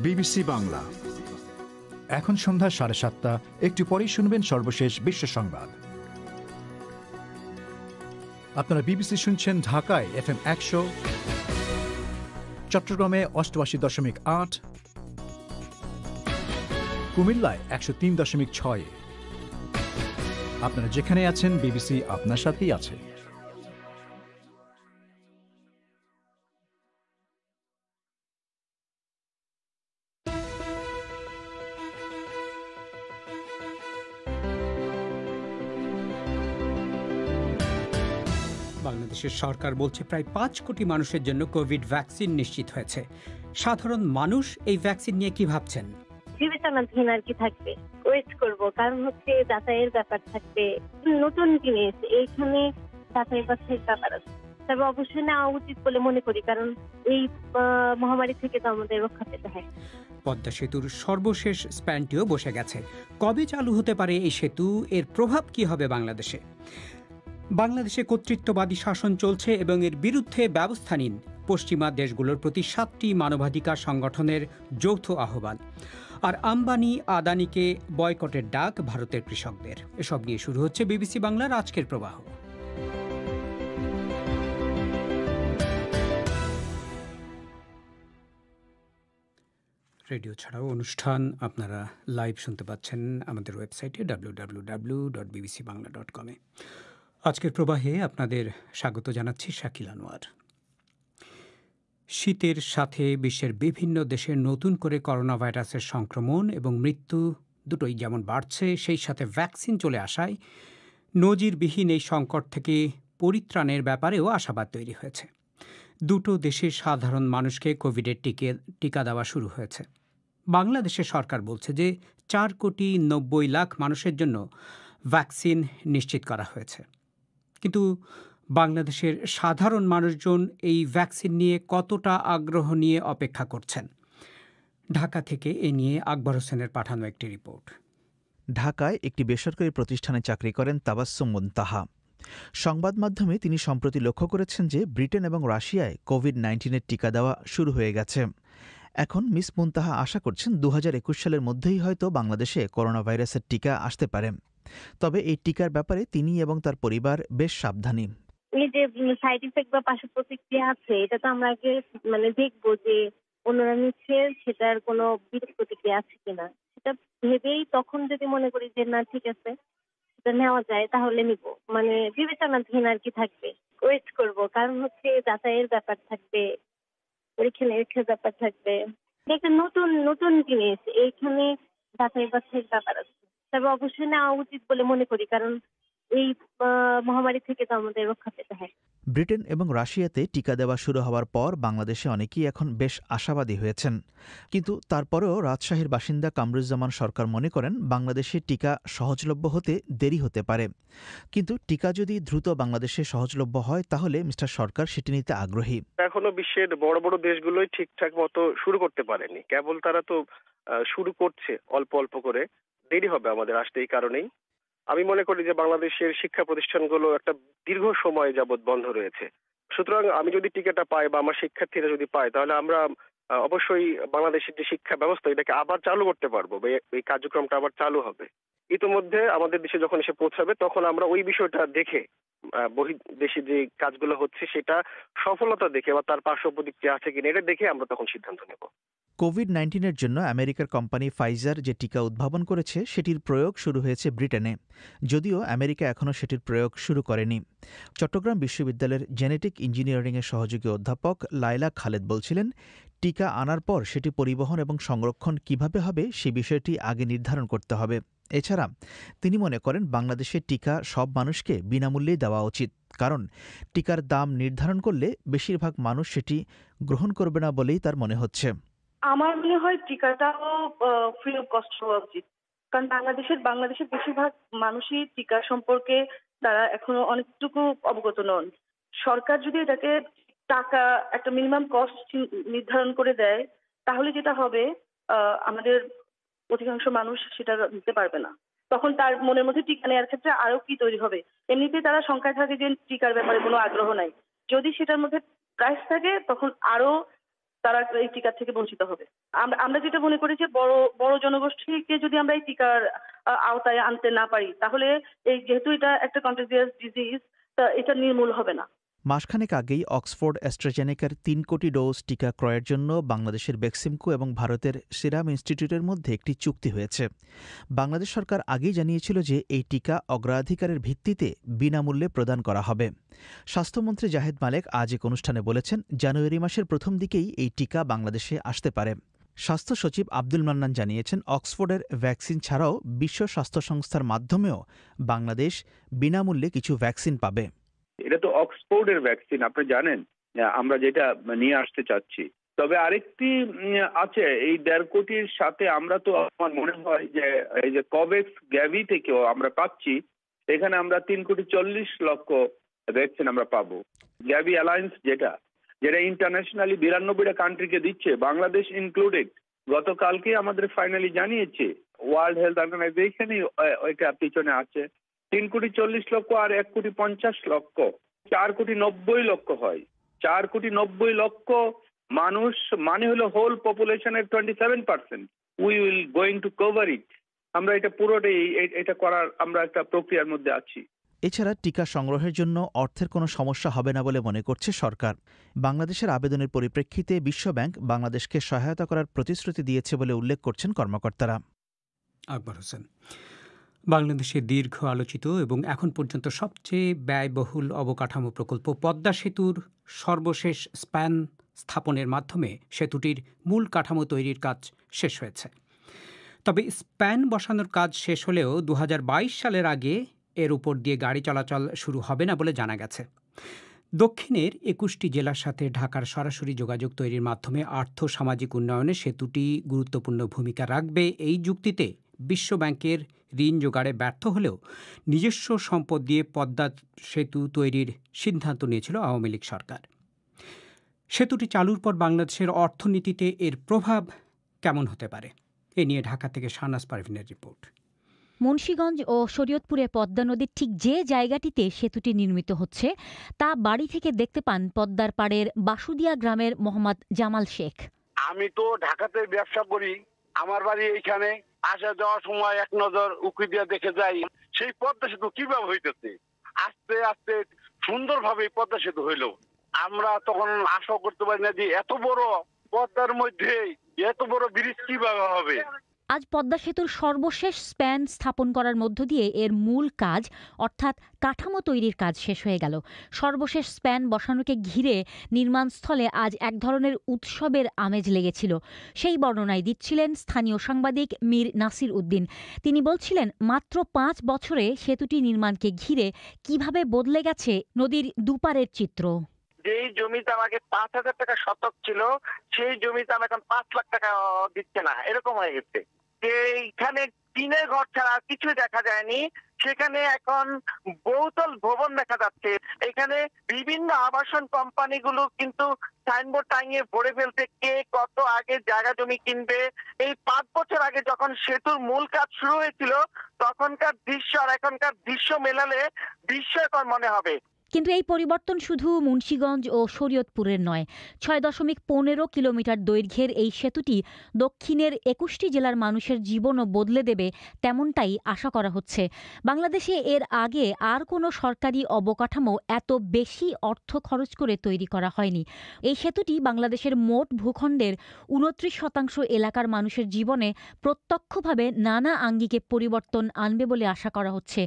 BBC Bangla. এখন সন্ধ্যা 7:30। একটু পরেই শুনবেন সর্বশেষ বিশ্ব সংবাদ। আপনারা বিবিসি শুনছেন ঢাকায় FM 100, চট্টগ্রামে 88.8, কুমিল্লায় 103.6। আপনারা যেখানে আছেন, বিবিসি আপনার সাথেই আছে। বাংলাদেশের সরকার বলছে প্রায় 5 কোটি মানুষের জন্য কোভিড ভ্যাকসিন নিশ্চিত হয়েছে। সাধারণ মানুষ এই ভ্যাকসিন নিয়ে কি ভাবছেন? বিবেচনাধীন আর কি থাকবে, ওয়েট করব, কারণ হচ্ছে যাচাইয়ের ব্যাপার থাকবে, নতুন জিনিস এইখানে যাচাই বাছাইয়ের ব্যাপার আছে। তবে অবশ্যই নেওয়া উচিত বলে মনে করি, কারণ এই মহামারী থেকে তো আমাদের রক্ষা পেতে হয়। পদ্মা সেতুর সর্বশেষ স্প্যানটিও বসে গেছে। কবে চালু হতে পারে এই সেতু? এর প্রভাব কি হবে বাংলাদেশে? বাংলাদেশে কর্তৃত্ববাদী শাসন চলছে এবং এর বিরুদ্ধে ব্যবস্থা নিন পশ্চিমা দেশগুলোর প্রতি 7টি মানবাধিকার সংগঠনের যৌথ আহ্বান। আর আম্বানি আদানিকে বয়কটের ডাক ভারতের কৃষকদের। এসব নিয়ে শুরু হচ্ছে বিবিসি বাংলার আজকের প্রবাহ। রেডিও ছাড়াও অনুষ্ঠান আপনারা লাইভ শুনতে পাচ্ছেন আমাদের ওয়েবসাইটে www.bbcbangla.com-এ। আজকের প্রবাহে আপনাদের স্বাগত জানাচ্ছি শাকিল আনোয়ার। শীতের সাথে বিশ্বের বিভিন্ন দেশে নতুন করে করোনা ভাইরাসের সংক্রমণ এবং মৃত্যু দুটোই যেমন বাড়ছে, সেই সাথে ভ্যাকসিন চলে আসায় নজিরবিহীন এই সংকট থেকে পরিত্রাণের ব্যাপারেও আশাবাদ তৈরি হয়েছে। দুটো দেশের সাধারণ মানুষকে কোভিডের টিকা দেওয়া শুরু হয়েছে। বাংলাদেশের সরকার বলছে যে 4,90,00,000 মানুষের জন্য ভ্যাকসিন নিশ্চিত করা হয়েছে। কিন্তু বাংলাদেশের সাধারণ মানুষজন এই ভ্যাকসিন নিয়ে কতটা আগ্রহ নিয়ে অপেক্ষা করছেন? ঢাকা থেকে এ নিয়ে আকবর হোসেনের পাঠানো একটি রিপোর্ট। ঢাকায় একটি বেসরকারি প্রতিষ্ঠানে চাকরি করেন তাবাসসুম মুনতাহা। সংবাদ মাধ্যমে তিনি সম্প্রতি লক্ষ্য করেছেন যে ব্রিটেন এবং রাশিয়ায় কোভিড-19-এর টিকা দেওয়া শুরু হয়ে গেছে। এখন মিস মুনতাহা আশা করছেন 2021 সালের মধ্যেই হয়তো বাংলাদেশে করোনা ভাইরাসের টিকা আসতে পারে। তবে এই টিকার ব্যাপারে তিনি এবং তার পরিবার বেশ সাবধানী। এই যে সাইড ইফেক্ট বা পার্শ্ব প্রতিক্রিয়া আছে, এটা তো আমরা আগে দেখবো যে অন্যরা নিচ্ছে সেটার কোনো বিরূপ প্রতিক্রিয়া আছে কিনা, সেটা ভেবেই তখন যদি মনে করি যে না ঠিক আছে সেটা নেওয়া যায় তাহলে নিব। বিবেচনাধীন আর কি থাকবে, ওয়েট করব, কারণ হচ্ছে যাচাইয়ের ব্যাপার থাকবে, পরীক্ষা নিরীক্ষার ব্যাপার থাকবে। একটা নতুন জিনিস, এইখানে যাচাই বাছাইয়ের ব্যাপার আছে। তবে অবশ্যই নেওয়া উচিত বলে মনে করি, কারণ এই মহামারী থেকে তো আমাদের রক্ষা পেতে হয়। ব্রিটেন এবং রাশিয়াতে টিকা দেওয়া শুরু হওয়ার পর বাংলাদেশে অনেকেই এখন বেশ আশাবাদী হয়েছেন। কিন্তু তারপরেও রাজশাহীর বাসিন্দা কামরুজ্জামান সরকার মনে করেন বাংলাদেশে টিকা সহজলভ্য হতে দেরি হতে পারে। কিন্তু টিকা যদি দ্রুত বাংলাদেশে সহজলভ্য হয় তাহলে মিস্টার সরকার সেটি নিতে আগ্রহী। এখনো বিশ্বের বড় বড় দেশগুলোই ঠিকঠাক মতো শুরু করতে পারেনি, কেবল তারা তো শুরু করছে অল্প অল্প করে। দেরি হবে আমাদের আসতে এই কারণেই। আমি মনে করি যে বাংলাদেশের শিক্ষা প্রতিষ্ঠানগুলো একটা দীর্ঘ সময় যাবৎ বন্ধ রয়েছে। সুতরাং আমি যদি টিকাটা পাই বা আমার শিক্ষার্থীরা যদি পায়, তাহলে আমরা অবশ্যই বাংলাদেশের যে শিক্ষা ব্যবস্থা এটাকে আবার চালু করতে পারবো, এই কার্যক্রমটা আবার চালু হবে। ইতিমধ্যে আমাদের দেশে যখন এসে পৌঁছাবে তখন আমরা ওই বিষয়টা দেখে বহির্দেশে যে কাজগুলো হচ্ছে সেটা সফলতা দেখে বা তার পার্শ্ব প্রতিক্রিয়া আছে কিনা এটা দেখে আমরা তখন সিদ্ধান্ত নেব। কোভিড-19-এর জন্য আমেরিকার কোম্পানি ফাইজার যে টিকা উদ্ভাবন করেছে সেটির প্রয়োগ শুরু হয়েছে ব্রিটেনে, যদিও আমেরিকা এখনও সেটির প্রয়োগ শুরু করেনি। চট্টগ্রাম বিশ্ববিদ্যালয়ের জেনেটিক ইঞ্জিনিয়ারিংয়ের সহযোগী অধ্যাপক লায়লা খালেদ বলছিলেন, টিকা আনার পর সেটি পরিবহন এবং সংরক্ষণ কিভাবে হবে সে বিষয়টি আগে নির্ধারণ করতে হবে। এছাড়া তিনি মনে করেন বাংলাদেশে টিকা সব মানুষকে বিনামূল্যেই দেওয়া উচিত, কারণ টিকার দাম নির্ধারণ করলে বেশিরভাগ মানুষ সেটি গ্রহণ করবে না বলেই তার মনে হচ্ছে। আমার মনে হয় টিকাটাও ফ্রি অফ কস্ট হওয়া উচিত, কারণ বাংলাদেশের বেশিরভাগ মানুষই টিকা সম্পর্কে তারা এখনো অনেকটুকু অবগত নন। সরকার যদি এটাকে টাকা একটা মিনিমাম কস্ট নির্ধারণ করে দেয়, তাহলে যেটা হবে আমাদের অধিকাংশ মানুষ সেটা নিতে পারবে না। তখন তার মনের মধ্যে টিকা নেওয়ার ক্ষেত্রে আরো কি তৈরি হবে, এমনিতেই তারা শঙ্কায় থাকে যে টিকার ব্যাপারে কোনো আগ্রহ নাই। যদি সেটার মধ্যে প্রাইস থাকে তখন আরো তারা এই টিকা থেকে বঞ্চিত হবে। আমরা যেটা মনে করি যে বড় বড় জনগোষ্ঠীকে যদি আমরা এই টিকার আওতায় আনতে না পারি, তাহলে এই যেহেতু এটা একটা কন্টাজিয়াস ডিজিজ, এটা নির্মূল হবে না। মাসখানেক আগেই অক্সফোর্ড অ্যাস্ট্রাজেনেকার ৩ কোটি ডোজ টিকা ক্রয়ের জন্য বাংলাদেশের বেক্সিমকো এবং ভারতের সিরাম ইনস্টিটিউটের মধ্যে একটি চুক্তি হয়েছে। বাংলাদেশ সরকার আগেই জানিয়েছিল যে এই টিকা অগ্রাধিকারের ভিত্তিতে বিনামূল্যে প্রদান করা হবে। স্বাস্থ্যমন্ত্রী জাহেদ মালেক আজ এক অনুষ্ঠানে বলেছেন, জানুয়ারি মাসের প্রথম দিকেই এই টিকা বাংলাদেশে আসতে পারে। স্বাস্থ্য সচিব আব্দুল মান্নান জানিয়েছেন, অক্সফোর্ডের ভ্যাকসিন ছাড়াও বিশ্ব স্বাস্থ্য সংস্থার মাধ্যমেও বাংলাদেশ বিনামূল্যে কিছু ভ্যাকসিন পাবে। এটা তো অক্সফোর্ডের ভ্যাকসিন, আপনি জানেন আমরা যেটা নিয়ে আসতে চাচ্ছি। তবে আরেকটি আছে, এই ১.৫ কোটির সাথে আমরা তো আমার মনে হয় যে এই যে কোভ্যাক্স গ্যাভি থেকেও আমরা পাচ্ছি, এখানে আমরা ৩,৪০,০০,০০০ ভ্যাকসিন আমরা পাবো। গ্যাভি অ্যালায়েন্স যেটা ইন্টারন্যাশনালি ৯২টা কান্ট্রিকে দিচ্ছে, বাংলাদেশ ইনক্লুডেড। গতকালকে আমাদের ফাইনালি জানিয়েছে ওয়ার্ল্ড হেলথ অর্গানাইজেশনই ওইটা পিছনে আছে। ৩,৪০,০০,০০০ আর ১,৫০,০০,০০০, ৪,৯০,০০,০০০ হয়। ৪,৯০,০০,০০০ মানুষ মানে হলো হোল পপুলেশনের 27%। We will going to cover it. আমরা এটা পুরোটাই এটা করার আমরা একটা প্রক্রিয়ার মধ্যে আছি। এছাড়া টিকা সংগ্রহের জন্য অর্থের কোনো সমস্যা হবে না বলে মনে করছে সরকার। বাংলাদেশের আবেদনের পরিপ্রেক্ষিতে বিশ্বব্যাংক বাংলাদেশকে সহায়তা করার প্রতিশ্রুতি দিয়েছে বলে উল্লেখ করছেন কর্মকর্তারা। আকবর হোসেন। বাংলাদেশের দীর্ঘ আলোচিত এবং এখন পর্যন্ত সবচেয়ে ব্যয়বহুল অবকাঠামো প্রকল্প পদ্মা সেতুর সর্বশেষ স্প্যান স্থাপনের মাধ্যমে সেতুটির মূল কাঠামো তৈরির কাজ শেষ হয়েছে। তবে স্প্যান বসানোর কাজ শেষ হলেও ২০২২ সালের আগে এর উপর দিয়ে গাড়ি চলাচল শুরু হবে না বলে জানা গেছে। দক্ষিণের ২১টি জেলার সাথে ঢাকার সরাসরি যোগাযোগ তৈরির মাধ্যমে আর্থ সামাজিক উন্নয়নে সেতুটি গুরুত্বপূর্ণ ভূমিকা রাখবে এই যুক্তিতে বিশ্বব্যাংকের ঋণ জোগাড়ে ব্যর্থ হলেও নিজস্ব সম্পদ দিয়ে পদ্মা সেতু তৈরির সিদ্ধান্ত নিয়েছিল আওয়ামী লীগ সরকার। সেতুটি চালুর পর বাংলাদেশের অর্থনীতিতে এর প্রভাব কেমন হতে পারে, এ নিয়ে ঢাকা থেকে শাহনাজ পারভীনের রিপোর্ট। মুন্সিগঞ্জ ও শরীয়তপুরে পদ্মা নদীর ঠিক যে জায়গাটিতে সেতুটি নির্মিত হচ্ছে তা বাড়ি থেকে দেখতে পান পদ্মার পাড়ের বাসুদিয়া গ্রামের মোহাম্মদ জামাল শেখ। আমি তো ঢাকাতে ব্যবসা করি, আমার বাড়ি এইখানে। আসা যাওয়ার সময় এক নজর উকি দিয়ে দেখে যাই সেই পদ্মা সেতু কিভাবে হইতেছে। আস্তে আস্তে সুন্দরভাবে পদ্মা সেতু হইলো। আমরা তখন আশা করতে পারি না যে এত বড় পদ্মার মধ্যে এত বড় ব্রিজ কিভাবে হবে। আজ পদ্মা সেতুর সর্বশেষ স্প্যান স্থাপন করার মধ্য দিয়ে এর মূল কাজ অর্থাৎ কাঠামো তৈরির কাজ শেষ হয়ে গেল। সর্বশেষ স্প্যান বসানোকে ঘিরে নির্মাণস্থলে আজ এক ধরনের উৎসবের আমেজ লেগেছিল। সেই বর্ণনায় দিচ্ছিলেন স্থানীয় সাংবাদিক মীর নাসির উদ্দিন। তিনি বলছিলেন, মাত্র ৫ বছরে সেতুটি নির্মাণকে ঘিরে কিভাবে বদলে গেছে নদীর দুপারের চিত্র। যেই জমিতে আমাকে ৫,০০০ টাকা শতক ছিল, সেই জমিতে আমি এখন ৫ লাখ টাকা দিচ্ছে না, এরকম হয়ে গেছে। এইখানে টিনের ঘর ছাড়া কিছুই দেখা যায়নি, সেখানে এখন বহুতল ভবন দেখা যাচ্ছে। এখানে বিভিন্ন আবাসন কোম্পানিগুলো কিন্তু সাইনবোর্ড টাঙিয়ে ভরে ফেলছে কে কত আগে জায়গা জমি কিনবে। এই ৫ বছর আগে যখন সেতুর মূল কাজ শুরু হয়েছিল তখনকার দৃশ্য আর এখনকার দৃশ্য মেলালে বিস্ময়কর মনে হবে। কিন্তু এই পরিবর্তন শুধু মুন্সিগঞ্জ ও শরীয়তপুরের নয়। ৬.১৫ কিলোমিটার দৈর্ঘ্যের এই সেতুটি দক্ষিণের ২১টি জেলার মানুষের জীবনও বদলে দেবে, তেমনটাই আশা করা হচ্ছে। বাংলাদেশে এর আগে আর কোনো সরকারি অবকাঠামো এত বেশি অর্থ খরচ করে তৈরি করা হয়নি। এই সেতুটি বাংলাদেশের মোট ভূখণ্ডের ২৯% এলাকার মানুষের জীবনে প্রত্যক্ষভাবে নানা আঙ্গিকে পরিবর্তন আনবে বলে আশা করা হচ্ছে।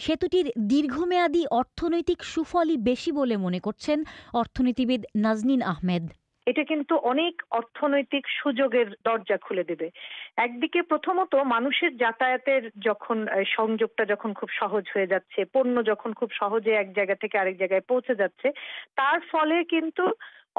সেতুটির দীর্ঘমেয়াদী অর্থনৈতিক ফলই বেশি বলে মনে করছেন অর্থনীতিবিদ নাজনীন আহমেদ। এটা কিন্তু অনেক অর্থনৈতিক সুযোগের দরজা খুলে দেবে। একদিকে প্রথমত মানুষের যাতায়াতের যখন সংযোগটা যখন খুব সহজ হয়ে যাচ্ছে, পণ্য যখন খুব সহজে এক জায়গা থেকে আরেক জায়গায় পৌঁছে যাচ্ছে, তার ফলে কিন্তু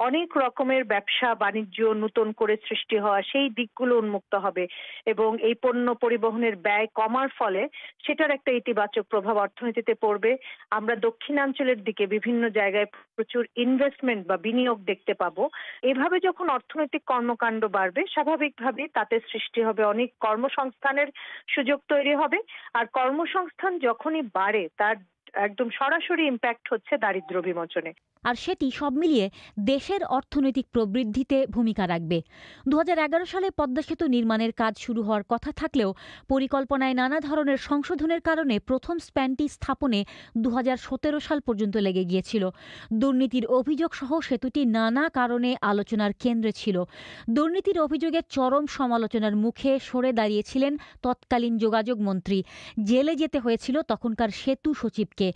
অনেক রকমের ব্যবসা বাণিজ্য নতুন করে সৃষ্টি হওয়া সেই দিকগুলো উন্মুক্ত হবে এবং এই পণ্য পরিবহনের ব্যয় কমার ফলে সেটার একটা ইতিবাচক প্রভাব অর্থনীতিতে পড়বে। আমরা দক্ষিণাঞ্চলের দিকে বিভিন্ন জায়গায় প্রচুর ইনভেস্টমেন্ট বা বিনিয়োগ দেখতে পাবো। এভাবে যখন অর্থনৈতিক কর্মকাণ্ড বাড়বে, স্বাভাবিকভাবে তাতে সৃষ্টি হবে অনেক কর্মসংস্থানের সুযোগ তৈরি হবে। আর কর্মসংস্থান যখনই বাড়ে তার একদম সরাসরি ইম্প্যাক্ট হচ্ছে দারিদ্র্য বিমোচনে। আর সেটি সব মিলিয়ে দেশের অর্থনৈতিক প্রবৃদ্ধিতে ভূমিকা রাখবে। 2011 সালে পদ্মা সেতু নির্মাণের কাজ শুরু হওয়ার কথা থাকলেও পরিকল্পনায় নানা ধরনের সংশোধনের কারণে প্রথম স্প্যানটি স্থাপনে 2017 সাল পর্যন্ত লেগে গিয়েছিল। দুর্নীতির অভিযোগ সহ সেতুটি নানা কারণে আলোচনার কেন্দ্রে ছিল। দুর্নীতির অভিযোগের চরম সমালোচনার মুখে সরে দাঁড়িয়েছিলেন তৎকালীন যোগাযোগ মন্ত্রী। জেলে যেতে হয়েছিল তখনকার সেতু সচিবকে।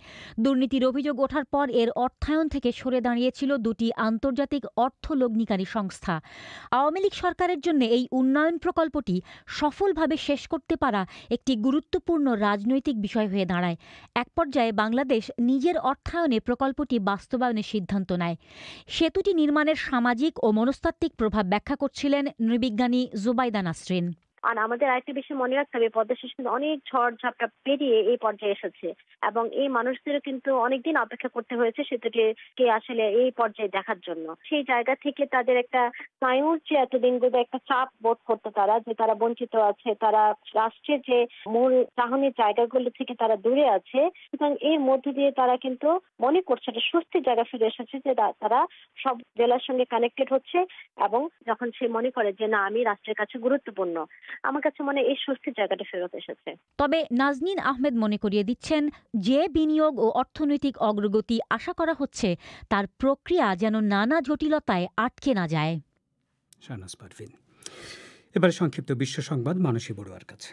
দুর্নীতির অভিযোগ ওঠার পর এর অর্থায়ন থেকে সরে দাঁড়িয়েছিল দুটি আন্তর্জাতিক অর্থ লগ্নিকারী সংস্থা। আওয়ামী লীগ সরকারের জন্য এই উন্নয়ন প্রকল্পটি সফলভাবে শেষ করতে পারা একটি গুরুত্বপূর্ণ রাজনৈতিক বিষয় হয়ে দাঁড়ায়। এক পর্যায়ে বাংলাদেশ নিজের অর্থায়নে প্রকল্পটি বাস্তবায়নের সিদ্ধান্ত নেয়। সেতুটি নির্মাণের সামাজিক ও মনস্তাত্ত্বিক প্রভাব ব্যাখ্যা করছিলেন নৃবিজ্ঞানী জুবাইদা নাসরিন। আর আমাদের আরেকটা বিষয় মনে রাখতে হবে, পদ্মা সেতু কিন্তু অনেক ঝড় ঝাপটা পেরিয়ে এই পর্যায়ে এসেছে এবং এই মানুষদেরও কিন্তু অনেকদিন অপেক্ষা করতে হয়েছে সেতুটিকে আসলে এই পর্যায়ে দেখার জন্য। সেই জায়গা থেকে তাদের একটা স্নায়ুর যে এতদিন ধরে একটা চাপ বোধ করতো তারা, যে তারা বঞ্চিত আছে, তারা রাষ্ট্রের যে মূল চাহনির জায়গাগুলো থেকে তারা দূরে আছে, সুতরাং এর মধ্যে দিয়ে তারা কিন্তু মনে করছে একটা স্বস্তির জায়গা ফিরে এসেছে, যে তারা সব জেলার সঙ্গে কানেক্টেড হচ্ছে এবং যখন সে মনে করে যে না, আমি রাষ্ট্রের কাছে গুরুত্বপূর্ণ, আমার কাছে মনে এই স্বস্তির জায়গাটা ফেরত এসেছে। তবে নাজনীন আহমেদ মনে করিয়ে দিচ্ছেন, যে বিনিয়োগ ও অর্থনৈতিক অগ্রগতি আশা করা হচ্ছে তার প্রক্রিয়া যেন নানা জটিলতায় আটকে না যায়। এবারে সংক্ষিপ্ত বিশ্ব সংবাদ মানসী বড়ুয়ার কাছে।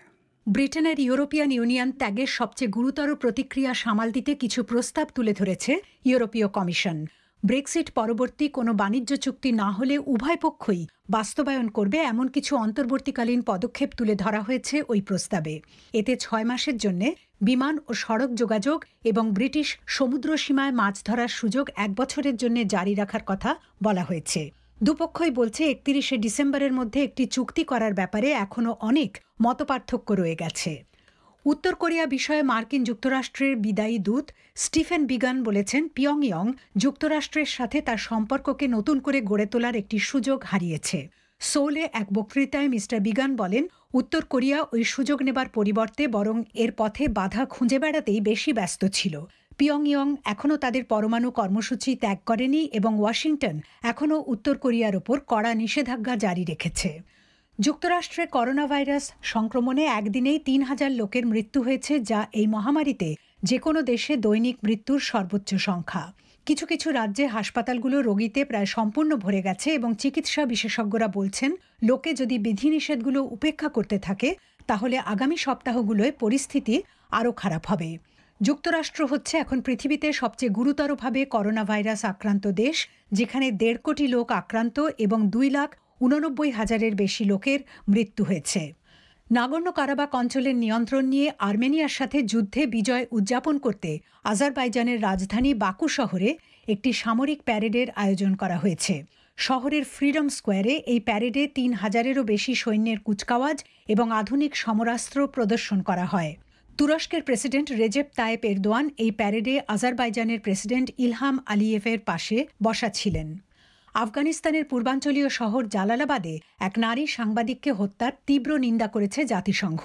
ব্রিটেনের ইউরোপিয়ান ইউনিয়ন ত্যাগের সবচেয়ে গুরুতর প্রতিক্রিয়া সামাল দিতে কিছু প্রস্তাব তুলে ধরেছে ইউরোপীয় কমিশন। ব্রেক্সিট পরবর্তী কোনো বাণিজ্য চুক্তি না হলে উভয় পক্ষই বাস্তবায়ন করবে এমন কিছু অন্তর্বর্তীকালীন পদক্ষেপ তুলে ধরা হয়েছে ওই প্রস্তাবে। এতে 6 মাসের জন্য বিমান ও সড়ক যোগাযোগ এবং ব্রিটিশ সমুদ্র সীমায় মাছ ধরার সুযোগ 1 বছরের জন্য জারি রাখার কথা বলা হয়েছে। দুপক্ষই বলছে 31শে ডিসেম্বরের মধ্যে একটি চুক্তি করার ব্যাপারে এখনও অনেক মতপার্থক্য রয়ে গেছে। উত্তর কোরিয়া বিষয়ে মার্কিন যুক্তরাষ্ট্রের বিদায়ী দূত স্টিফেন বিগান বলেছেন, পিয়ংইয়ং যুক্তরাষ্ট্রের সাথে তার সম্পর্ককে নতুন করে গড়ে তোলার একটি সুযোগ হারিয়েছে। সোলে এক বক্তৃতায় মিস্টার বিগান বলেন, উত্তর কোরিয়া ওই সুযোগ নেবার পরিবর্তে বরং এর পথে বাধা খুঁজে বেড়াতেই বেশি ব্যস্ত ছিল। পিয়ংইয়ং এখনও তাদের পরমাণু কর্মসূচি ত্যাগ করেনি এবং ওয়াশিংটন এখনও উত্তর কোরিয়ার ওপর কড়া নিষেধাজ্ঞা জারি রেখেছে। যুক্তরাষ্ট্রে করোনা ভাইরাস সংক্রমণে একদিনেই 3000 লোকের মৃত্যু হয়েছে, যা এই মহামারীতে যে কোনো দেশে দৈনিক মৃত্যুর সর্বোচ্চ সংখ্যা। কিছু কিছু রাজ্যে হাসপাতালগুলো রোগীতে প্রায় সম্পূর্ণ ভরে গেছে এবং চিকিৎসা বিশেষজ্ঞরা বলছেন, লোকে যদি বিধিনিষেধগুলো উপেক্ষা করতে থাকে তাহলে আগামী সপ্তাহগুলোয় পরিস্থিতি আরও খারাপ হবে। যুক্তরাষ্ট্র হচ্ছে এখন পৃথিবীতে সবচেয়ে গুরুতরভাবে করোনা ভাইরাস আক্রান্ত দেশ, যেখানে 1.5 কোটি লোক আক্রান্ত এবং 2,89,000-এর বেশি লোকের মৃত্যু হয়েছে। নাগর্নো কারাবাখ অঞ্চলের নিয়ন্ত্রণ নিয়ে আর্মেনিয়ার সাথে যুদ্ধে বিজয় উদযাপন করতে আজারবাইজানের রাজধানী বাকু শহরে একটি সামরিক প্যারেডের আয়োজন করা হয়েছে। শহরের ফ্রিডম স্কোয়ারে এই প্যারেডে 3000-এরও বেশি সৈন্যের কুচকাওয়াজ এবং আধুনিক সমরাস্ত্র প্রদর্শন করা হয়। তুরস্কের প্রেসিডেন্ট রেজেপ তায়েপ এরদোয়ান এই প্যারেডে আজারবাইজানের প্রেসিডেন্ট ইলহাম আলিয়েভের পাশে বসা ছিলেন। আফগানিস্তানের পূর্বাঞ্চলীয় শহর জালালাবাদে এক নারী সাংবাদিককে হত্যার তীব্র নিন্দা করেছে জাতিসংঘ।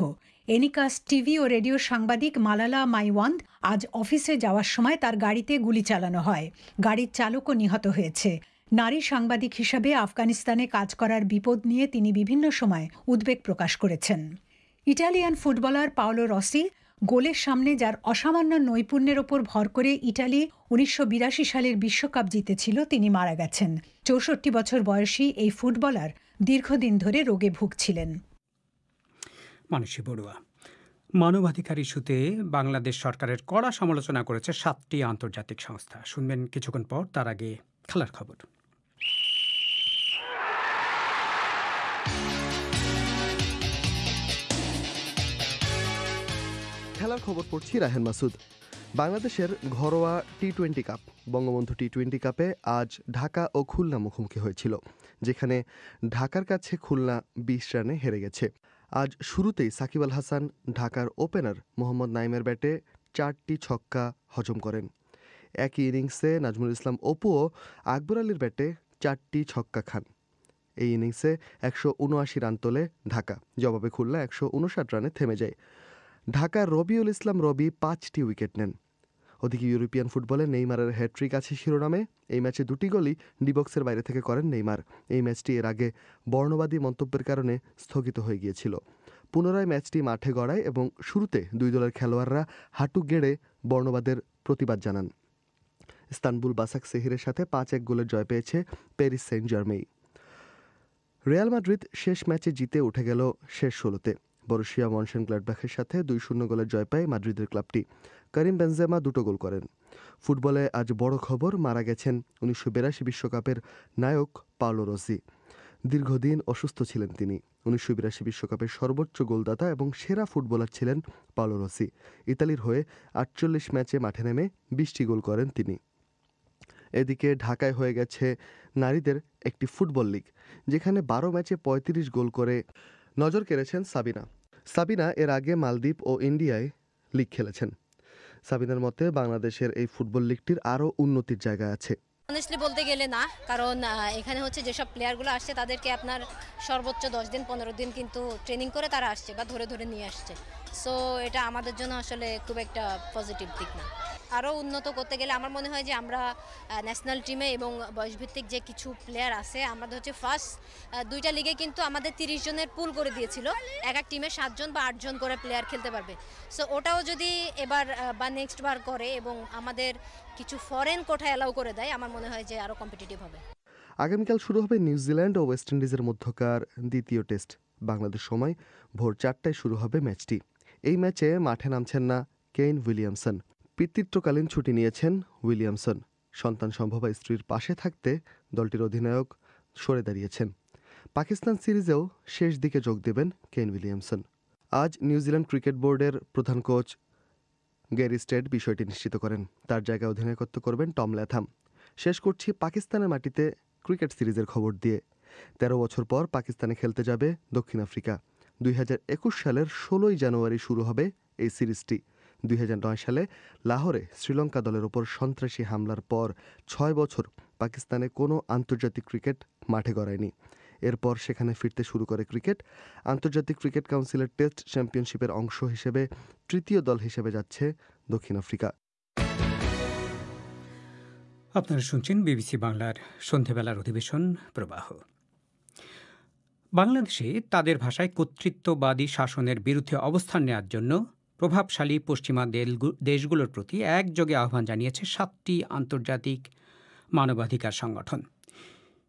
এনিকাস টিভি ও রেডিও সাংবাদিক মালালা মাইওয়ান্দ আজ অফিসে যাওয়ার সময় তার গাড়িতে গুলি চালানো হয়। গাড়ির চালকও নিহত হয়েছে। নারী সাংবাদিক হিসাবে আফগানিস্তানে কাজ করার বিপদ নিয়ে তিনি বিভিন্ন সময় উদ্বেগ প্রকাশ করেছেন। ইটালিয়ান ফুটবলার পাওলো রসি গোলের সামনে যার অসামান্য নৈপুণ্যের ওপর ভর করে ইটালি 1982 সালের বিশ্বকাপ জিতেছিল, তিনি মারা গেছেন। 64 বছর বয়সী এই ফুটবলার দীর্ঘদিন ধরে রোগে ভুগছিলেন। মানসী বড়ুয়া। মানবাধিকার ইস্যুতে বাংলাদেশ সরকারের কড়া সমালোচনা করেছে 7টি আন্তর্জাতিক সংস্থা। শুনবেন কিছুক্ষণ পর। তার আগে খেলার খবর। খেলার খবর পড়ছি রাহেন মাসুদ। বাংলাদেশের ঘরোয়া টি-20 কাপ বঙ্গবন্ধু টি-20 কাপে আজ ঢাকা ও খুলনা মুখোমুখি হয়েছিল, যেখানে ঢাকার কাছে খুলনা 20 রানে হেরে গেছে। আজ শুরুতেই সাকিব আল হাসান ঢাকার ওপেনার মোহাম্মদ নাইমের ব্যাটে 4টি ছক্কা হজম করেন। একই ইনিংসে নাজমুল ইসলাম অপুও আকবর আলীর ব্যাটে 4টি ছক্কা খান। এই ইনিংসে 179 রান তোলে ঢাকা, জবাবে খুলনা 159 রানে থেমে যায়। ঢাকার রবিউল ইসলাম রবি 5টি উইকেট নেন। ওদিকে ইউরোপিয়ান ফুটবলে নেইমারের হ্যাট্রিক আছে শিরোনামে। এই ম্যাচে 2টি গোলই ডি বক্সের বাইরে থেকে করেন নেইমার। এই ম্যাচটি এর আগে বর্ণবাদী মন্তব্যের কারণে স্থগিত হয়ে গিয়েছিল। পুনরায় ম্যাচটি মাঠে গড়ায় এবং শুরুতে দুই দলের খেলোয়াড়রা হাঁটু গেড়ে বর্ণবাদের প্রতিবাদ জানান। ইস্তানবুল বাসাকশেহিরের সাথে 5-1 গোলের জয় পেয়েছে Paris Saint Germain. Real Madrid শেষ ম্যাচে জিতে উঠে গেল শেষ 16তে। বরুসিয়া মনশেনগ্লাডবাখের সাথে 2-0 গোলের জয় পায় মাদ্রিদের ক্লাবটি। করিম বেনজেমা 2টো গোল করেন। ফুটবলে আজ বড় খবর, মারা গেছেন 1982 বিশ্বকাপের নায়ক পাওলো রোসি। দীর্ঘদিন অসুস্থ ছিলেন তিনি। 1982 বিশ্বকাপের সর্বোচ্চ গোলদাতা এবং সেরা ফুটবলার ছিলেন পাওলো রোসি। ইতালির হয়ে 48 ম্যাচে মাঠে নেমে 20টি গোল করেন তিনি। এদিকে ঢাকায় হয়ে গেছে নারীদের একটি ফুটবল লিগ, যেখানে 12 ম্যাচে 35 গোল করে নজর কেড়েছেন সাবিনা। সাবিনা এর আগে মালদ্বীপ ও ইন্ডিয়ায় লিগ খেলেছেন। সাবিনার মতে বাংলাদেশের এই ফুটবল লিগটির আরও উন্নতির জায়গা আছে। অনেস্টলি বলতে গেলে না, কারণ এখানে হচ্ছে যেসব প্লেয়ারগুলো আসছে তাদেরকে আপনার সর্বোচ্চ 10 দিন 15 দিন কিন্তু ট্রেনিং করে তারা আসছে বা ধরে ধরে নিয়ে আসছে। সো এটা আমাদের জন্য আসলে খুব একটা পজিটিভ দিক না। আরও উন্নত করতে গেলে আমার মনে হয় যে আমরা ন্যাশনাল টিমে এবং বয়সভিত্তিক যে কিছু প্লেয়ার আছে, আমাদের হচ্ছে ফার্স্ট 2টা লিগে কিন্তু আমাদের 30 জনের পুল করে দিয়েছিল, এক এক টিমে 7 জন বা 8 জন করে প্লেয়ার খেলতে পারবে। সো ওটাও যদি এবার বা নেক্সট বার করে এবং আমাদের কিছু ফরেন কোঠা অ্যালাউ করে দেয়, আমার মনে হয় যে আরও কম্পিটিটিভ হবে। আগামীকাল শুরু হবে নিউজিল্যান্ড ও ওয়েস্ট ইন্ডিজের মধ্যকার দ্বিতীয় টেস্ট। বাংলাদেশ সময় ভোর 4টায় শুরু হবে ম্যাচটি। এই ম্যাচে মাঠে নামছেন না কেইন উইলিয়ামসন। পিতৃত্বকালীন ছুটি নিয়েছেন উইলিয়ামসন। সন্তান সম্ভবা স্ত্রীর পাশে থাকতে দলটির অধিনায়ক সরে দাঁড়িয়েছেন। পাকিস্তান সিরিজেও শেষ দিকে যোগ দেবেন কেইন উইলিয়ামসন। আজ নিউজিল্যান্ড ক্রিকেট বোর্ডের প্রধান কোচ গ্যারি স্টেড বিষয়টি নিশ্চিত করেন। তার জায়গায় অধিনায়কত্ব করবেন টম ল্যাথাম। শেষ করছি পাকিস্তানের মাটিতে ক্রিকেট সিরিজের খবর দিয়ে। 13 বছর পর পাকিস্তানে খেলতে যাবে দক্ষিণ আফ্রিকা। 2021 সালের 16 জানুয়ারি শুরু হবে এই সিরিজটি। 2009 সালে লাহোরে শ্রীলঙ্কা দলের ওপর সন্ত্রাসী হামলার পর 6 বছর পাকিস্তানে কোনো আন্তর্জাতিক ক্রিকেট মাঠে গড়ায়নি। এরপর সেখানে ফিরতে শুরু করে ক্রিকেট। আন্তর্জাতিক ক্রিকেট কাউন্সিলের টেস্ট চ্যাম্পিয়নশিপের অংশ হিসেবে তৃতীয় দল হিসেবে যাচ্ছে দক্ষিণ আফ্রিকা। আপনারা শুনছেন বিবিসি বাংলার সন্ধেবেলার অধিবেশন প্রবাহ। বাংলাদেশে তাদের ভাষায় কর্তৃত্ববাদী শাসনের বিরুদ্ধে অবস্থান নেওয়ার জন্য প্রভাবশালী পশ্চিমা দেশগুলোর প্রতি একযোগে আহ্বান জানিয়েছে 7টি আন্তর্জাতিক মানবাধিকার সংগঠন।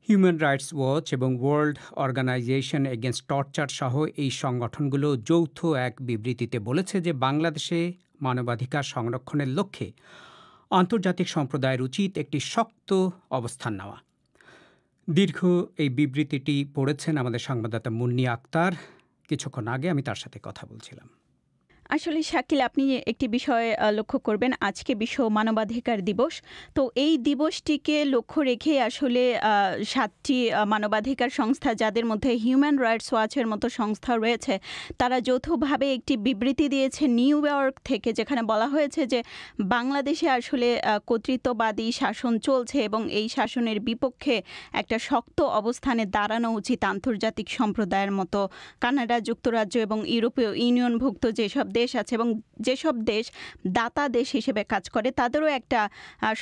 হিউম্যান রাইটস ওয়াচ এবং ওয়ার্ল্ড অর্গানাইজেশন এগেনস্ট টর্চার সহ এই সংগঠনগুলো যৌথ এক বিবৃতিতে বলেছে যে বাংলাদেশে মানবাধিকার সংরক্ষণের লক্ষ্যে আন্তর্জাতিক সম্প্রদায়ের উচিত একটি শক্ত অবস্থান নেওয়া। দীর্ঘ এই বিবৃতিটি পড়েছেন আমাদের সংবাদদাতা মুন্নি আক্তার। কিছুক্ষণ আগে আমি তার সাথে কথা বলছিলাম। আসলে শাকিল, আপনি একটি বিষয় লক্ষ্য করবেন, আজকে বিশ্ব মানবাধিকার দিবস। তো এই দিবসটিকে লক্ষ্য রেখে আসলে 7টি মানবাধিকার সংস্থা, যাদের মধ্যে হিউম্যান রাইটস ওয়াচের মতো সংস্থা রয়েছে, তারা যৌথভাবে একটি বিবৃতি দিয়েছে নিউ ইয়র্ক থেকে, যেখানে বলা হয়েছে যে বাংলাদেশে আসলে কর্তৃত্ববাদী শাসন চলছে এবং এই শাসনের বিপক্ষে একটা শক্ত অবস্থানে দাঁড়ানো উচিত আন্তর্জাতিক সম্প্রদায়ের মতো। কানাডা, যুক্তরাজ্য এবং ইউরোপীয় ইউনিয়নভুক্ত যেসব দেশ আছে এবং যেসব দেশ দাতা দেশ হিসেবে কাজ করে, তাদেরও একটা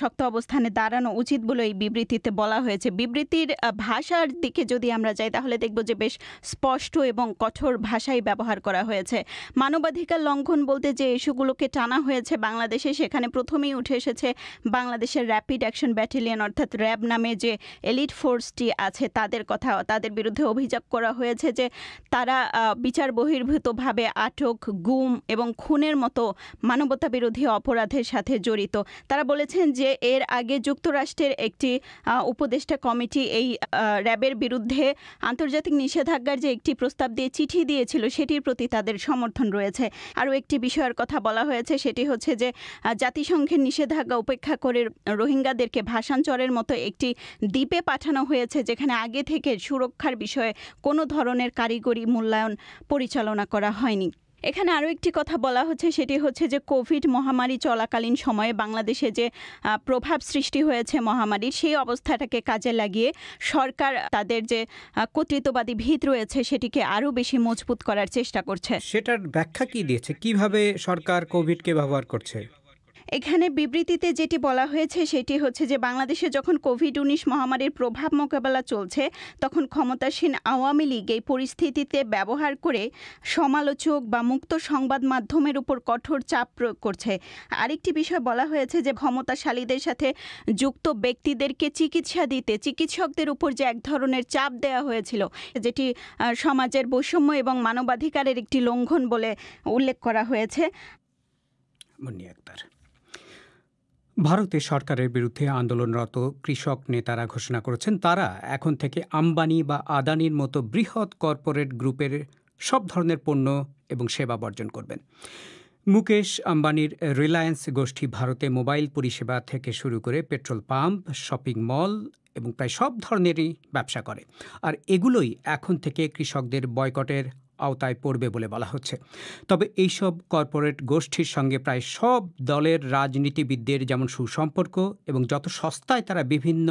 শক্ত অবস্থানে দাঁড়ানো উচিত বলে এই বিবৃতিতে বলা হয়েছে। বিবৃতির ভাষার দিকে যদি আমরা যাই, তাহলে দেখব যে বেশ স্পষ্ট এবং কঠোর ভাষাই ব্যবহার করা হয়েছে। মানবাধিকার লঙ্ঘন বলতে যে ইস্যুগুলোকে টানা হয়েছে বাংলাদেশে, সেখানে প্রথমেই উঠে এসেছে বাংলাদেশের র্যাপিড অ্যাকশন ব্যাটালিয়ন অর্থাৎ র্যাব নামে যে এলিট ফোর্সটি আছে তাদের কথা। তাদের বিরুদ্ধে অভিযোগ করা হয়েছে যে তারা বিচার বহির্ভূতভাবে আটক, গুম এবং খুনের মতো মানবতা বিরোধী অপরাধের সাথে জড়িত। তারা বলেছেন যে এর আগে যুক্তরাষ্ট্রের একটি উপদেষ্টা কমিটি এই র্যাবের বিরুদ্ধে আন্তর্জাতিক নিষেধাজ্ঞার যে একটি প্রস্তাব দিয়ে চিঠি দিয়েছিল, সেটির প্রতি তাদের সমর্থন রয়েছে। আরও একটি বিষয়ের কথা বলা হয়েছে, সেটি হচ্ছে যে জাতিসংঘের নিষেধাজ্ঞা উপেক্ষা করে রোহিঙ্গাদেরকে ভাষান্তরের মতো একটি দ্বীপে পাঠানো হয়েছে, যেখানে আগে থেকে সুরক্ষার বিষয়ে কোনো ধরনের কারিগরি মূল্যায়ন পরিচালনা করা হয়নি। এখানে আরও একটি কথা বলা হচ্ছে, সেটি হচ্ছে যে কোভিড মহামারী চলাকালীন সময়ে বাংলাদেশে যে প্রভাব সৃষ্টি হয়েছে মহামারীর, সেই অবস্থাটাকে কাজে লাগিয়ে সরকার তাদের যে কর্তৃত্ববাদী ভিত রয়েছে সেটিকে আরও বেশি মজবুত করার চেষ্টা করছে। সেটার ব্যাখ্যা কি দিয়েছে, কিভাবে সরকার কোভিডকে ব্যবহার করছে? এখানে বিবৃতিতে যেটি বলা হয়েছে সেটি হচ্ছে যে বাংলাদেশে যখন কোভিড-19 মহামারীর প্রভাব মোকাবেলা চলছে তখন ক্ষমতাসীন আওয়ামী লীগ এই পরিস্থিতিতে ব্যবহার করে সমালোচক বা মুক্ত সংবাদ মাধ্যমের উপর কঠোর চাপ প্রয়োগ করছে। আরেকটি বিষয় বলা হয়েছে যে ক্ষমতাশালীদের সাথে যুক্ত ব্যক্তিদেরকে চিকিৎসা দিতে চিকিৎসকদের উপর যে এক ধরনের চাপ দেওয়া হয়েছিল, যেটি সমাজের বৈষম্য এবং মানবাধিকারের একটি লঙ্ঘন বলে উল্লেখ করা হয়েছে। ভারতে সরকারের বিরুদ্ধে আন্দোলনরত কৃষক নেতারা ঘোষণা করেছেন তারা এখন থেকে আম্বানি বা আদানির মতো বৃহৎ কর্পোরেট গ্রুপের সব ধরনের পণ্য এবং সেবা বর্জন করবেন। মুকেশ আম্বানির রিলায়েন্স গোষ্ঠী ভারতে মোবাইল পরিষেবা থেকে শুরু করে পেট্রোল পাম্প, শপিং মল এবং প্রায় সব ধরনেরই ব্যবসা করে। আর এগুলোই এখন থেকে কৃষকদের বয়কটের আওতায় পড়বে বলে বলা হচ্ছে। তবে এইসব কর্পোরেট গোষ্ঠীর সঙ্গে প্রায় সব দলের রাজনীতিবিদদের যেমন সুসম্পর্ক এবং যত সস্তায় তারা বিভিন্ন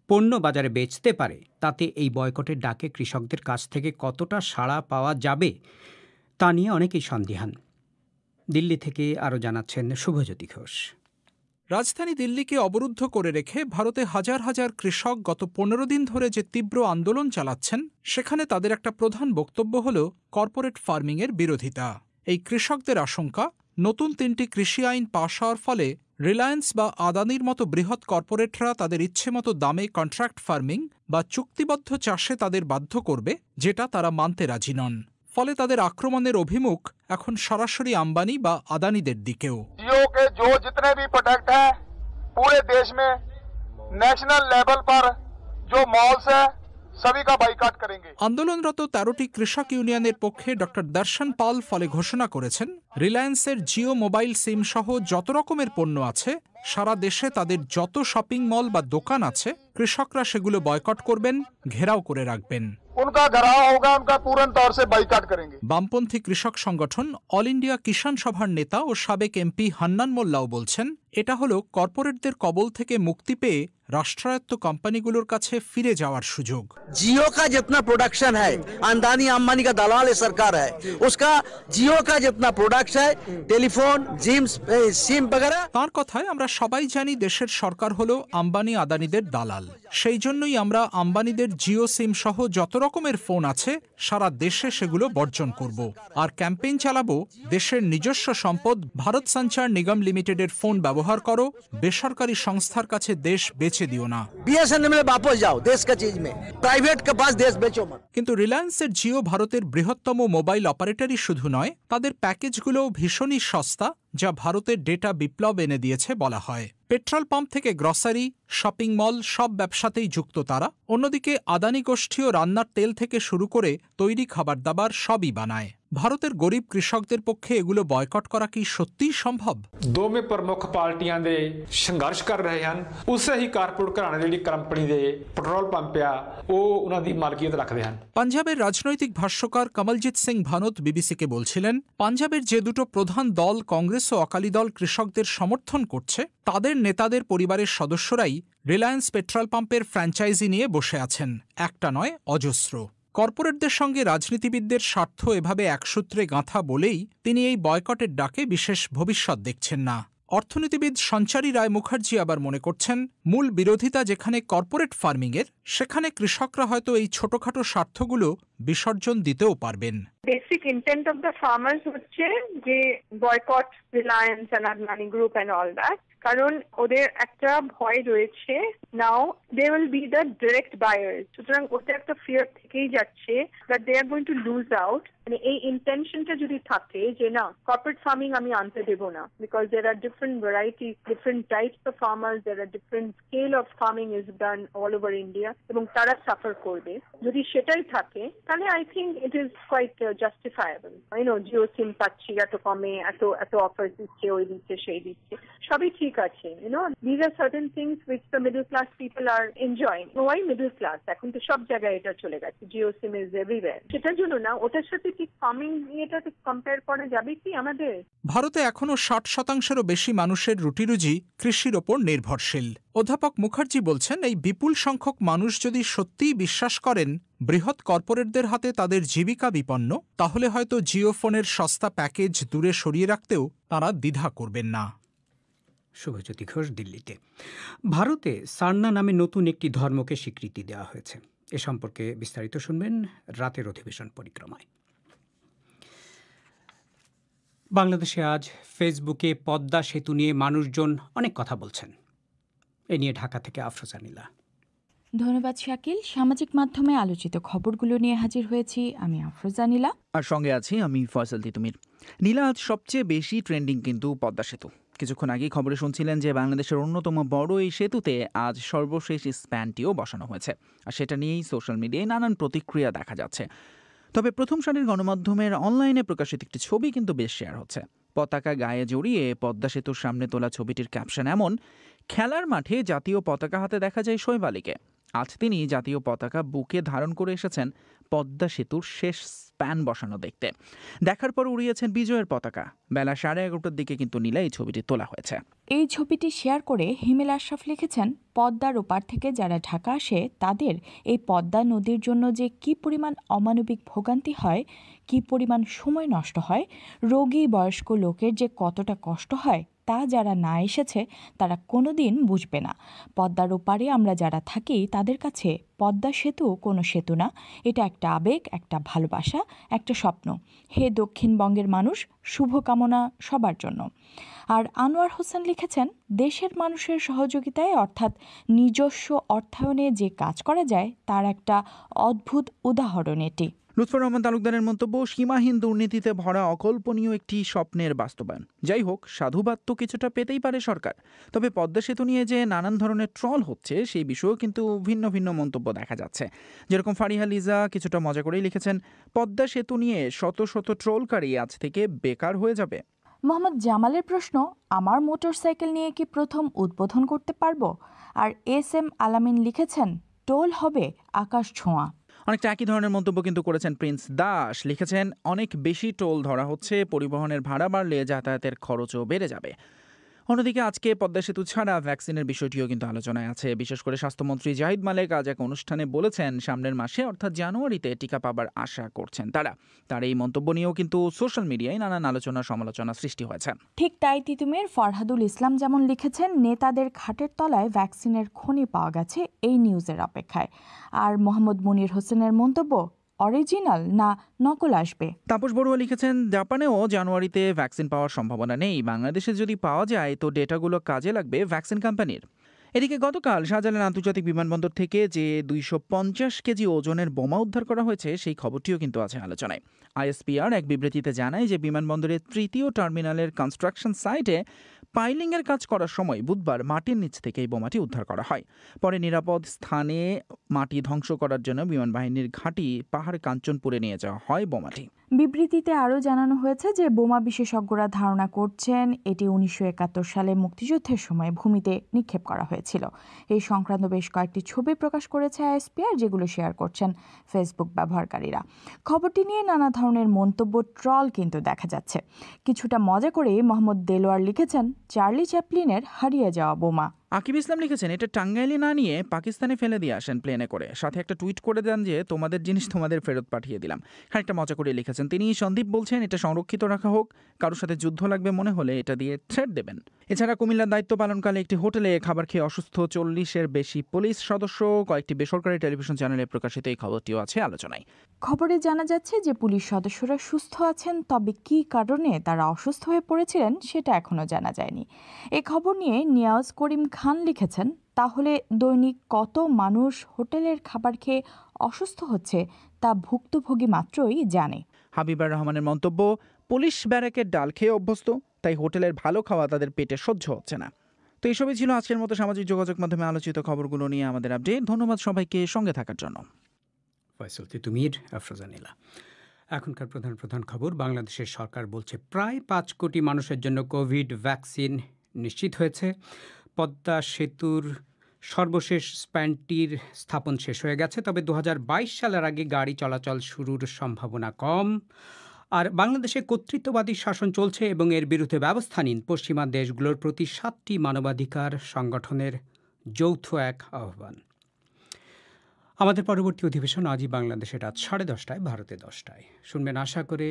পণ্য বাজারে বেচতে পারে, তাতে এই বয়কটের ডাকে কৃষকদের কাছ থেকে কতটা সাড়া পাওয়া যাবে তা নিয়ে অনেকেই সন্দিহান। দিল্লি থেকে আরও জানাচ্ছেন শুভজ্যোতি ঘোষ। রাজধানী দিল্লিকে অবরুদ্ধ করে রেখে ভারতে হাজার হাজার কৃষক গত 15 দিন ধরে যে তীব্র আন্দোলন চালাচ্ছেন, সেখানে তাদের একটা প্রধান বক্তব্য হল কর্পোরেট ফার্মিংয়ের বিরোধিতা। এই কৃষকদের আশঙ্কা, নতুন 3টি কৃষি আইন পাশ হওয়ার ফলে রিলায়েন্স বা আদানির মতো বৃহৎ কর্পোরেটরা তাদের ইচ্ছেমতো দামে কন্ট্রাক্ট ফার্মিং বা চুক্তিবদ্ধ চাষে তাদের বাধ্য করবে, যেটা তারা মানতে রাজি নন। ফলে তাদের আক্রমণের অভিমুখ এখন সরাসরি আম্বানি বা আদানিদের দিকেও। जियो के जो जितने भी प्रोडक्ट हैं पूरे देश में नेशनल लेवल पर जो मॉल्स है सभी का बाइकाट करेंगे। আন্দোলনরত 13টি কৃষক ইউনিয়নের পক্ষে ডক্টর দর্শন পাল ফলে ঘোষণা করেছেন, রিলায়েন্সের জিও মোবাইল সিম সহ যত রকমের পণ্য আছে সারা দেশে তাদের যত শপিং মল বা দোকান আছে কৃষকরা সেগুলো বয়কট করবেন, ঘেরাও করে রাখবেন। उनका घेराव होगा, उनका पूर्ण तौर से बाइकाट करेंगे। বামপন্থী কৃষক সংগঠন অল ইন্ডিয়া কিষাণ সভার নেতা ও সাবেক এমপি হান্নান মোল্লাও বলছেন, এটা হলো কর্পোরেটদের কবল থেকে মুক্তি পেয়ে রাষ্ট্রায়ত্ত কোম্পানিগুলোর কাছে ফিরে যাওয়ার সুযোগ। जियो का जितना प्रोडक्शन है, अंदानी अंबानी का दलाल सरकार है, उसका जियो का जितना प्रोडक्ट है, टेलीफोन, सिम वगैरह। তার কথায় আমরা সবাই জানি দেশের সরকার হলো আম্বানি আদানিদের দালাল। সেই জন্যই আমরা আম্বানিদের জিও সিম সহ যত রকমের ফোন আছে সারা দেশে সেগুলো বর্জন করব। আর ক্যাম্পেইন চালাবো, দেশের নিজস্ব সম্পদ ভারত সঞ্চার নিগম লিমিটেডের ফোন ব্যবহার করো, বেসরকারি সংস্থার কাছে দেশ বেচে দিও না। बीएसएनएल में वापस जाओ, देश का चीज में प्राइवेट के पास देश बेचो मत। কিন্তু রিলায়েন্সের জিও ভারতের বৃহত্তম মোবাইল অপারেটরই শুধু নয়, তাদের প্যাকেজগুলো ভীষণই সস্তা, যা ভারতের ডেটা বিপ্লব এনে দিয়েছে বলা হয়। পেট্রোল পাম্প থেকে গ্রসারি, শপিং মল সব ব্যবসাতেই যুক্ত তারা। অন্যদিকে আদানি গোষ্ঠীও রান্নার তেল থেকে শুরু করে তৈরি খাবার দাবার সবই বানায়। ভারতের গরিব কৃষকদের পক্ষে এগুলো বয়কট করা কি সত্যিই সম্ভব? ਦੋਵੇਂ ਪ੍ਰਮੁੱਖ ਪਾਰਟੀਆਂ ਦੇ ਸੰਘਰਸ਼ ਕਰ ਰਹੇ ਹਨ। ਉਸੇ ਹੀ ਕਾਰਪੋਰੇਟ ਘਰਾਣੇ ਜਿਹੜੀ ਕੰਪਨੀ ਦੇ ਪੈਟਰੋਲ ਪੰਪ ਆ ਉਹ ਉਹਨਾਂ ਦੀ ਮਾਲਕੀਅਤ ਰੱਖਦੇ ਹਨ। পাঞ্জাবের রাজনৈতিক ভাষ্যকার কমলজিৎ সিং ভানত বিবিসিকে বলছিলেন, পাঞ্জাবের যে দুটো প্রধান দল কংগ্রেস ও অকালি দল কৃষকদের সমর্থন করছে, তাদের নেতাদের পরিবারের সদস্যরাই রিলায়েন্স পেট্রোল পাম্পের ফ্র্যাঞ্চাইজি নিয়ে বসে আছেন, একটা নয় অজস্র। কর্পোরেটদের সঙ্গে রাজনীতিবিদদের স্বার্থ এভাবে একসূত্রে গাঁথা বলেই তিনি এই বয়কটের ডাকে বিশেষ ভবিষ্যৎ দেখছেন না। অর্থনীতিবিদ সঞ্চারী রায় মুখার্জি আবার মনে করছেন, মূল বিরোধিতা যেখানে কর্পোরেট ফার্মিংয়ের, সেখানে কৃষকরা হয়তো এই ছোটখাটো স্বার্থগুলো বিসর্জন দিতেও পারবেন। Basic intent of the farmers হচ্ছে যে boycott Reliance and Adani group and all that, কারণ ওদের একটা ভয় রয়েছে, now they will be the direct buyers. সুতরাং ওটা একটা ফিয়ার থেকেই যাচ্ছে that they are going to lose out. মানে এই ইন্টেনশনটা যদি থাকে যে না, কর্পোরেট ফার্মিং আমি আনতে দেবো না, because there are different varieties, different types of farmers, there are different scale of farming is done all over India, এবং তারা সাফার করবে। যদি সেটাই থাকে তাহলে I think it is quite justifiable. Jio SIM পাচ্ছি এত কমে, এত অফার দিচ্ছে, ওই দিচ্ছে সেই দিচ্ছে, সবই ঠিক আছে। This are certain things which the middle class people are enjoying. Why middle class? এখন তো সব জায়গায় এটা চলে গেছে, জিও সিম ইজ এভরিওয়্যার। সেটার জন্য না, ওটার সাথে ঠিক ফার্মিং ইয়েটাকে কম্পেয়ার করা যাবে কি আমাদের? ভারতে এখনো 60%-এরও বেশি মানুষের রুটিরুজি কৃষির ওপর নির্ভরশীল। অধ্যাপক মুখার্জি বলছেন, এই বিপুল সংখ্যক মানুষ যদি সত্যিই বিশ্বাস করেন বৃহৎ কর্পোরেটদের হাতে তাদের জীবিকা বিপন্ন, তাহলে হয়তো জিও ফোনের সস্তা প্যাকেজ দূরে সরিয়ে রাখতেও তাঁরা দ্বিধা করবেন না। শুভজ্যোতি ঘোষ, দিল্লিতে। ভারতে সারনা নামে নতুন একটি ধর্মকে স্বীকৃতি দেওয়া হয়েছে। এ সম্পর্কে বিস্তারিত শুনবেন রাতের অধিবেশন পরিক্রমায়। বাংলাদেশে আজ ফেসবুকে পদ্মা সেতু নিয়ে মানুষজন অনেক কথা বলছেন। এ নিয়ে ঢাকা থেকে আফরোজা নীলা। ধন্যবাদ শাকিল। সামাজিক মাধ্যমে আলোচিত খবরগুলো নিয়ে হাজির হয়েছি আমি আফরোজা নীলা, আর সঙ্গে আছি আমি ফয়সাল তিতুমির। নীলা, আজ সবচেয়ে বেশি ট্রেন্ডিং কিন্তু পদ্মা সেতু। কিছুক্ষণ আগেই খবরে শুনছিলেন যে বাংলাদেশের অন্যতম বড় এই সেতুতে আজ সর্বশেষ স্প্যানটিও বসানো হয়েছে, আর সেটা নিয়েই সোশ্যাল মিডিয়ায় নানান প্রতিক্রিয়া দেখা যাচ্ছে। তবে প্রথম সারির গণমাধ্যমের অনলাইনে প্রকাশিত একটি ছবি কিন্তু বেশ শেয়ার হচ্ছে। পতাকা গায়ে জড়িয়ে পদ্মা সেতুর সামনে তোলা ছবিটির ক্যাপশন এমন: খেলার মাঠে জাতীয় পতাকা হাতে দেখা যায় শোয়েব আলীকে। আজ তিনি জাতীয় পতাকা বুকে ধারণ করে এসেছেন পদ্মা সেতুর শেষ স্প্যান বসানো দেখতে। দেখার পর উড়িয়েছেন বিজয়ের পতাকা। বেলা 11:30টার দিকে কিন্তু নীলা এই ছবিটি তোলা হয়েছে। এই ছবিটি শেয়ার করে হিমেল আশরাফ লিখেছেন, পদ্মার ওপার থেকে যারা ঢাকা আসে তাদের এই পদ্মা নদীর জন্য যে কি পরিমাণ অমানবিক ভোগান্তি হয়, কি পরিমাণ সময় নষ্ট হয়, রোগী বয়স্ক লোকের যে কতটা কষ্ট হয়, তা যারা না এসেছে তারা কোনোদিন বুঝবে না। পদ্মার ওপারে আমরা যারা থাকি তাদের কাছে পদ্মা সেতু কোনো সেতু না, এটা একটা আবেগ, একটা ভালোবাসা, একটা স্বপ্ন। হে দক্ষিণবঙ্গের মানুষ, শুভকামনা সবার জন্য। আর আনোয়ার হোসেন লিখেছেন, দেশের মানুষের সহযোগিতায় অর্থাৎ নিজস্ব অর্থায়নে যে কাজ করা যায় তার একটা অদ্ভুত উদাহরণ এটি। লুৎফর রহমান তালুকদারের মন্তব্য, সীমাহীন দুর্নীতিতে ভরা অকল্পনীয় একটি স্বপ্নের বাস্তবায়ন। যাই হোক, সাধুবাদ তো কিছুটা পেতেই পারে সরকার। তবে পদ্মা সেতু নিয়ে যে নানান ধরনের ট্রল হচ্ছে সেই বিষয়েও কিন্তু ভিন্ন ভিন্ন মন্তব্য দেখা যাচ্ছে। যেরকম ফারিহা লিজা কিছুটা মজা করেই লিখেছেন, পদ্মা সেতু নিয়ে শত শত ট্রোলকারী আজ থেকে বেকার হয়ে যাবে। মোহাম্মদ জামালের প্রশ্ন, আমার মোটরসাইকেল নিয়ে কি প্রথম উদ্বোধন করতে পারবো? আর SM আলামিন লিখেছেন, টোল হবে আকাশ ছোঁয়া। অনেকটা একই ধরনের মন্তব্য কিন্তু করেছেন প্রিন্স দাস। লিখেছেন, অনেক বেশি টোল ধরা হচ্ছে, পরিবহনের ভাড়া বাড়লে যাতায়াতের খরচও বেড়ে যাবে। অন্যদিকে আজকে পদ্মা সেতু ছাড়া ভ্যাকসিনের বিষয়টিও কিন্তু আলোচনায় আছে। বিশেষ করে স্বাস্থ্যমন্ত্রী জাহিদ মালেক আজ এক অনুষ্ঠানে বলেছেন, সামনের মাসে অর্থাৎ জানুয়ারিতে টিকা পাবার আশা করছেন তারা। তার এই মন্তব্য নিয়েও কিন্তু সোশ্যাল মিডিয়ায় নানান আলোচনা সমালোচনা সৃষ্টি হয়েছে। ঠিক তাই তিতুমির। ফরহাদুল ইসলাম যেমন লিখেছেন, নেতাদের খাটের তলায় ভ্যাকসিনের খনি পাওয়া গেছে, এই নিউজের অপেক্ষায়। আর মোহাম্মদ মুনির হোসেনের মন্তব্য, অরিজিনাল না নকল আসবে। তাপস বড়ুয়া লিখেছেন, জাপানেও জানুয়ারিতে ভ্যাকসিন পাওয়ার সম্ভাবনা নেই, বাংলাদেশে যদি পাওয়া যায় তো ডেটাগুলো কাজে লাগবে ভ্যাকসিন কোম্পানির। এদিকে গতকাল শাহজালাল আন্তর্জাতিক বিমানবন্দর থেকে যে 250 কেজি ওজনের বোমা উদ্ধার করা হয়েছে সেই খবরটিও কিন্তু আছে আলোচনায়। ISPR এক বিবৃতিতে জানায় যে বিমানবন্দরের 3য় টার্মিনালের কনস্ট্রাকশন সাইটে পাইলিংয়ের কাজ করার সময় বুধবার মাটির নিচ থেকে এই বোমাটি উদ্ধার করা হয়। পরে নিরাপদ স্থানে মাটি ধ্বংস করার জন্য বিমান বাহিনীর ঘাঁটি পাহাড় কাঞ্চনপুরে নিয়ে যাওয়া হয় বোমাটি। বিবৃতিতে আরও জানানো হয়েছে যে বোমা বিশেষজ্ঞরা ধারণা করছেন এটি 1971 সালে মুক্তিযুদ্ধের সময় ভূমিতে নিক্ষেপ করা হয়েছিল। এই সংক্রান্ত বেশ কয়েকটি ছবি প্রকাশ করেছে ISPR, যেগুলো শেয়ার করছেন ফেসবুক ব্যবহারকারীরা। খবরটি নিয়ে নানা ধরনের মন্তব্য, ট্রল কিন্তু দেখা যাচ্ছে। কিছুটা মজা করে মোহাম্মদ দেলোয়ার লিখেছেন, চার্লি চ্যাপলিনের হারিয়ে যাওয়া বোমা। আকিব ইসলাম লিখেছেন, এটা টাঙ্গাইলে না নিয়ে পাকিস্তানে ফেলে দিয়ে আসেন প্লেনে করে, সাথে একটা টুইট করে দেন যে তোমাদের জিনিস তোমাদের ফেরত পাঠিয়ে দিলাম। খানিকটা মজা করে লিখেছেন তিনি। সন্দীপ বলছেন, এটা সংরক্ষিত রাখা হোক, কারোর সাথে যুদ্ধ লাগবে মনে হলে এটা দিয়ে থ্রেট দেবেন। এছাড়া কুমিল্লার দায়িত্ব পালনকালে একটি হোটেলে খাবার খেয়ে অসুস্থ 40-এর বেশি পুলিশ সদস্য, কয়েকটি বেসরকারি টেলিভিশন চ্যানেলে প্রকাশিত এই খবরটিও আছে আলোচনায়। খবরে জানা যাচ্ছে যে পুলিশ সদস্যরা সুস্থ আছেন, তবে কী কারণে তারা অসুস্থ হয়ে পড়েছিলেন সেটা এখনও জানা যায়নি। এই খবর নিয়ে নিয়াজ করিম খান লিখেছেন, তাহলে দৈনিক কত মানুষ হোটেলের খাবার খেয়ে অসুস্থ হচ্ছে তা ভুক্তভোগী মাত্রই জানে। হাবিবার রহমানের মন্তব্য, পুলিশ ব্যারাকের ডাল খেয়ে অভ্যস্ত, তাই হোটেলের ভালো খাওয়া তাদের পেটে সহ্য হচ্ছে না। তো এসবই ছিল আজকের মতো সামাজিক যোগাযোগ মাধ্যমে আলোচিত খবরগুলো নিয়ে আমাদের আপডেট। ধন্যবাদ সবাইকে সঙ্গে থাকার জন্য। ফয়সাল তিতুমির, আফরোজা নীলা। এখনকার প্রধান খবর। বাংলাদেশের সরকার বলছে প্রায় 5 কোটি মানুষের জন্য কোভিড ভ্যাকসিন নিশ্চিত হয়েছে। পদ্মা সেতুর সর্বশেষ স্প্যানটির স্থাপন শেষ হয়ে গেছে, তবে 2022 সালের আগে গাড়ি চলাচল শুরুর সম্ভাবনা কম। আর বাংলাদেশে কর্তৃত্ববাদী শাসন চলছে এবং এর বিরুদ্ধে ব্যবস্থা নিন পশ্চিমা দেশগুলোর প্রতি 7টি মানবাধিকার সংগঠনের যৌথ এক আহ্বান। আমাদের পরবর্তী অধিবেশন আজই বাংলাদেশে রাত 10:30টায়, ভারতে 10টায় শুনবেন আশা করে।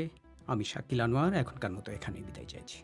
আমি শাকিল আনোয়ার এখনকার মতো এখানেই বিদায় চাইছি।